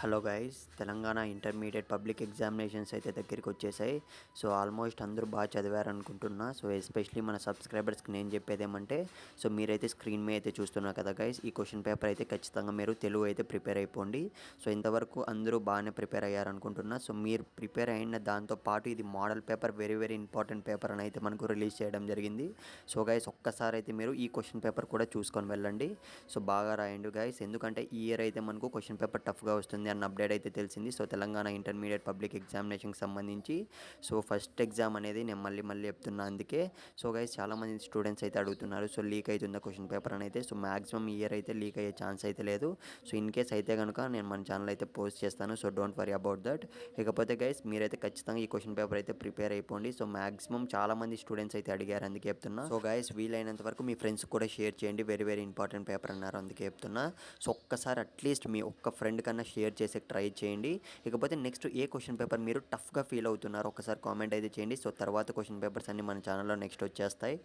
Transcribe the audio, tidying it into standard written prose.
Hello guys, Telangana intermediate public examinations అయితే దగ్గరికి వచ్చేసాయి. సో ఆల్మోస్ట్ అందరూ బాగా చదివారనుకుంటున్నా. సో ఎస్పెషలీ మన సబ్స్క్రైబర్స్కి నేను చెప్పేది ఏమంటే, సో మీరైతే స్క్రీన్ మీద అయితే చూస్తున్నారు కదా గైస్, ఈ క్వశ్చన్ పేపర్ అయితే ఖచ్చితంగా మీరు తెలుగు అయితే ప్రిపేర్ అయిపోండి. సో ఇంతవరకు అందరూ బాగానే ప్రిపేర్ అయ్యారనుకుంటున్నా. సో మీరు ప్రిపేర్ అయిన దాంతో పాటు ఇది model paper, very very important paper అని అయితే మనకు రిలీజ్ చేయడం జరిగింది. సో గైస్, ఒక్కసారి అయితే మీరు ఈ క్వశ్చన్ పేపర్ కూడా చూసుకొని వెళ్ళండి. సో బాగా రాయండి గైస్, ఎందుకంటే ఈ ఇయర్ అయితే మనకు క్వశ్చన్ పేపర్ టఫ్గా వస్తుంది అన్న అప్డేట్ అయితే తెలిసింది. సో తెలంగాణ ఇంటర్మీడియట్ పబ్లిక్ ఎగ్జామినేషన్కి సంబంధించి సో ఫస్ట్ ఎగ్జామ్ అనేది నేను మళ్ళీ చెప్తున్నా అందుకే. సో గైస్, చాలామంది స్టూడెంట్స్ అయితే అడుగుతున్నారు, సో లీక్ అవుతుందా క్వశ్చన్ పేపర్ అని అయితే. సో మ్యాక్సిమం ఇయర్ అయితే లీక్ అయ్యే ఛాన్స్ అయితే లేదు. సో ఇన్ కేస్ అయితే కనుక నేను మన ఛానల్ అయితే పోస్ట్ చేస్తాను. So don't worry about that. ఇకపోతే గైస్, మీరైతే ఖచ్చితంగా ఈ క్వశ్చన్ పేపర్ అయితే ప్రిపేర్ అయిపోండి. సో మ్యాక్సిమం చాలామంది స్టూడెంట్స్ అయితే అడిగారు, అందుకే చెప్తున్నా. సో గైస్, వీలైనంత వరకు మీ ఫ్రెండ్స్ కూడా షేర్ చేయండి, వెరీ వెరీ ఇంపార్టెంట్ పేపర్ అన్నారు అందుకే చెప్తున్నా. సో ఒక్కసారి అట్లీస్ట్ మీ ఒక్క ఫ్రెండ్ కన్నా షేర్ చేసే ట్రై చేయండి. ఇకపోతే నెక్స్ట్ ఏ క్వశ్చన్ పేపర్ మీరు టఫ్గా ఫీల్ అవుతున్నారో ఒకసారి కామెంట్ అయితే చేయండి. సో తర్వాత క్వశ్చన్ పేపర్స్ అన్ని మన ఛానల్లో నెక్స్ట్ వచ్చేస్తాయి.